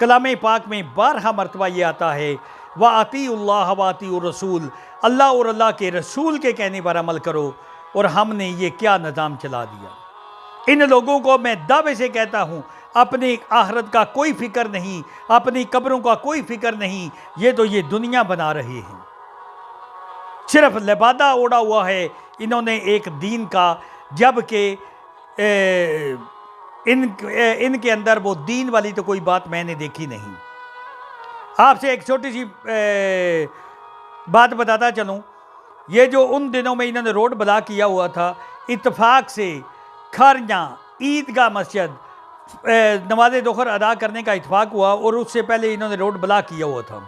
کلام پاک میں بارہا مرتبہ یہ آتا ہے وَأَطِيعُوا اللَّهَ وَأَطِيعُوا الرَّسُولَ، اللہ اور اللہ کے رسول کے کہنے پر عمل کرو۔ اور ہم نے یہ کیا نظام چلا دیا۔ ان لوگوں کو میں دعوے سے کہتا ہوں اپنی آخرت کا کوئی فکر نہیں، اپنی قبروں کا کوئی فکر نہیں، یہ تو یہ دنیا بنا رہے ہیں، صرف لبادہ اوڑا ہوا ہے انہوں نے ایک دین کا، جبکہ ان کے اندر وہ دین والی تو کوئی بات میں نے دیکھی نہیں۔ آپ سے ایک چھوٹی سی بات بتاتا چلوں، یہ جو ان دنوں میں انہوں نے روڈ بلاک کیا ہوا تھا، اتفاق سے کھاریاں عیدگاہ مسجد نماز ظہر ادا کرنے کا اتفاق ہوا، اور اس سے پہلے انہوں نے روڈ بلاک کیا ہوا تھا۔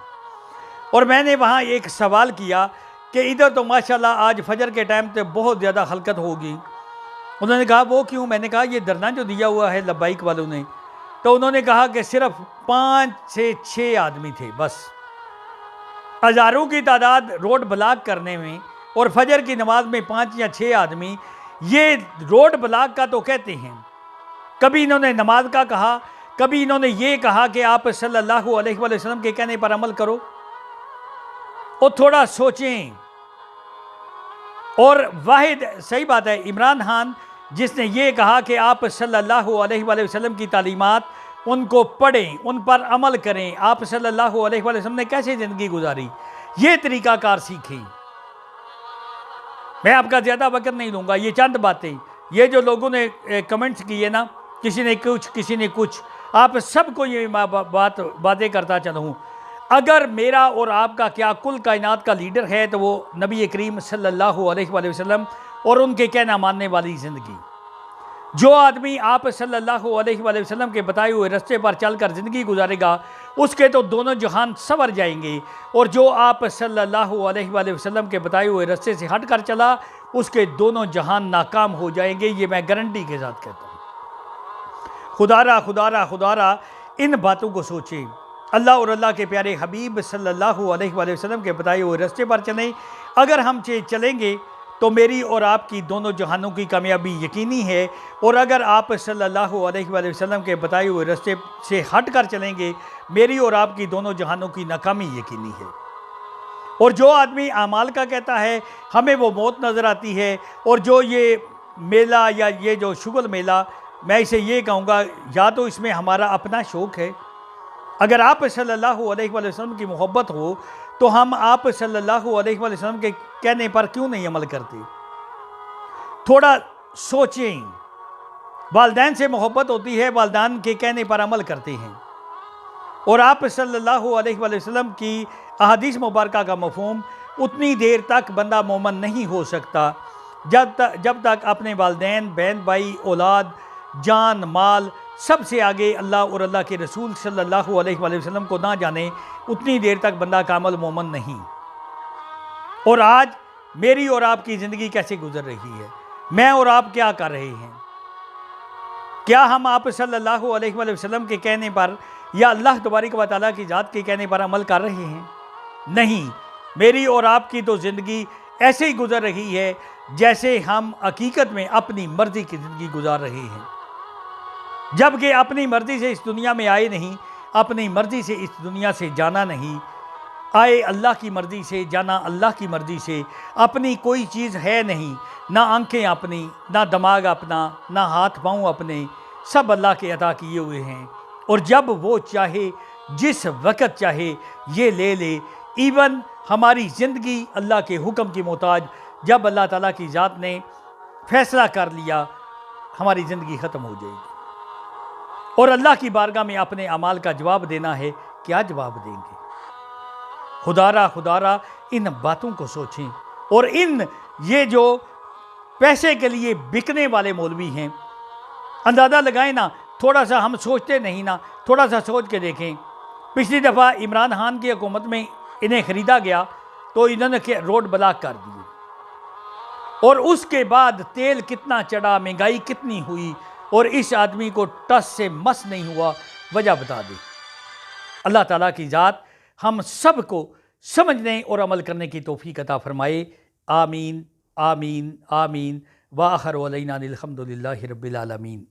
اور میں نے وہاں ایک سوال کیا کہ ادھر تو ماشاءاللہ آج فجر کے ٹائم پہ بہت زیادہ خلقت ہوگی۔ انہوں نے کہا وہ کیوں؟ میں نے کہا یہ دھرنا جو دیا ہوا ہے لبیک والوں نے، تو انہوں نے کہا کہ صرف 5 سے 6 آدمی تھے بس۔ ہزاروں کی تعداد روڈ بلاک کرنے میں، اور فجر کی نماز میں 5 یا 6 آدمی، یہ روڈ بلاک کا تو کہتے ہیں۔ کبھی انہوں نے نماز کا کہا، کبھی انہوں نے یہ کہا کہ آپ صلی اللہ علیہ وآلہ وسلم کے کہنے پر عمل کرو۔ اور تھوڑا سوچیں۔ اور واحد صحیح بات ہے، عمران خان جس نے یہ کہا کہ آپ صلی اللہ علیہ وآلہ وسلم کی تعلیمات ان کو پڑھیں، ان پر عمل کریں، آپ صلی اللہ علیہ وآلہ وسلم نے کیسے زندگی گزاری، یہ طریقہ کار سیکھیں۔ میں آپ کا زیادہ وقت نہیں لوں گا، یہ چند باتیں، یہ جو لوگوں نے کمنٹس کیے نا، کسی نے کچھ کسی نے کچھ، آپ سب کو یہ باتیں کرتا چلوں۔ اگر میرا اور آپ کا کیا کل کائنات کا لیڈر ہے تو وہ نبی کریم صلی اللہ علیہ وآلہ وسلم اور ان کے کہنا ماننے والی زندگی۔ جو آدمی آپ صلی اللہ علیہ وآلہ وسلم کے بتائے ہوئے رستے پر چل کر زندگی گزارے گا، اس کے تو دونوں جہان سنور جائیں گے، اور جو آپ صلی اللہ علیہ وآلہ وسلم کے بتائے ہوئے رستے سے ہٹ کر چلا، اس کے دونوں جہان ناکام ہو جائیں گے، یہ میں گارنٹی کے ساتھ کہتا ہوں۔ خدا را ان باتوں کو سوچیں، اللہ اور اللہ کے پیارے حبیب صلی اللہ علیہ وآلہ وسلم کے بتائے ہوئے رستے پر چلیں۔ اگر ہم چلیں گے تو میری اور آپ کی دونوں جہانوں کی کامیابی یقینی ہے، اور اگر آپ صلی اللہ علیہ وآلہ وسلم کے بتائے ہوئے رستے سے ہٹ کر چلیں گے، میری اور آپ کی دونوں جہانوں کی ناکامی یقینی ہے۔ اور جو آدمی اعمال کا کہتا ہے ہمیں وہ موت نظر آتی ہے، اور جو یہ میلہ یا یہ جو شغل میلہ، میں اسے یہ کہوں گا یا تو اس میں ہمارا اپنا شوق ہے۔ اگر آپ صلی اللہ علیہ وآلہ وسلم کی محبت ہو تو ہم آپ صلی اللہ علیہ وآلہ وسلم کے کہنے پر کیوں نہیں عمل کرتے؟ تھوڑا سوچیں۔ والدین سے محبت ہوتی ہے، والدین کے کہنے پر عمل کرتے ہیں، اور آپ صلی اللہ علیہ وآلہ وسلم کی احادیث مبارکہ کا مفہوم اتنی دیر تک بندہ مومن نہیں ہو سکتا جب تک اپنے والدین، بہن بھائی، اولاد، جان مال سب سے آگے اللہ اور اللہ کے رسول صلی اللہ علیہ وآلہ وسلم کو نہ جانے، اتنی دیر تک بندہ کامل مومن نہیں۔ اور آج میری اور آپ کی زندگی کیسے گزر رہی ہے؟ میں اور آپ کیا کر رہے ہیں؟ کیا ہم آپ صلی اللہ علیہ وآلہ وسلم کے کہنے پر یا اللہ تبارک و تعالیٰ کی ذات کے کہنے پر عمل کر رہے ہیں؟ نہیں، میری اور آپ کی تو زندگی ایسے ہی گزر رہی ہے جیسے ہم حقیقت میں اپنی مرضی کی زندگی گزار رہے ہیں، جبکہ اپنی مرضی سے اس دنیا میں آئے نہیں، اپنی مرضی سے اس دنیا سے جانا نہیں، آئے اللہ کی مرضی سے، جانا اللہ کی مرضی سے۔ اپنی کوئی چیز ہے نہیں، نہ آنکھیں اپنی، نہ دماغ اپنا، نہ ہاتھ پاؤں اپنے، سب اللہ کے عطا کیے ہوئے ہیں، اور جب وہ چاہے جس وقت چاہے یہ لے لے۔ ایون ہماری زندگی اللہ کے حکم کی محتاج، جب اللہ تعالیٰ کی ذات نے فیصلہ کر لیا ہماری زندگی ختم ہو جائے گی، اور اللہ کی بارگاہ میں اپنے اعمال کا جواب دینا ہے۔ کیا جواب دیں گے؟ خدا را ان باتوں کو سوچیں، اور یہ جو پیسے کے لیے بکنے والے مولوی ہیں، اندازہ لگائیں نا، تھوڑا سا ہم سوچتے نہیں نا، تھوڑا سا سوچ کے دیکھیں۔ پچھلی دفعہ عمران خان کی حکومت میں انہیں خریدا گیا تو انہوں نے روڈ بلاک کر دیے، اور اس کے بعد تیل کتنا چڑھا، مہنگائی کتنی ہوئی، اور اس آدمی کو ٹس سے مس نہیں ہوا۔ وجہ بتا دے۔ اللہ تعالیٰ کی ذات ہم سب کو سمجھنے اور عمل کرنے کی توفیق عطا فرمائے۔ آمین آمین آمین۔ وآخر علینا الحمد للہ رب العالمین۔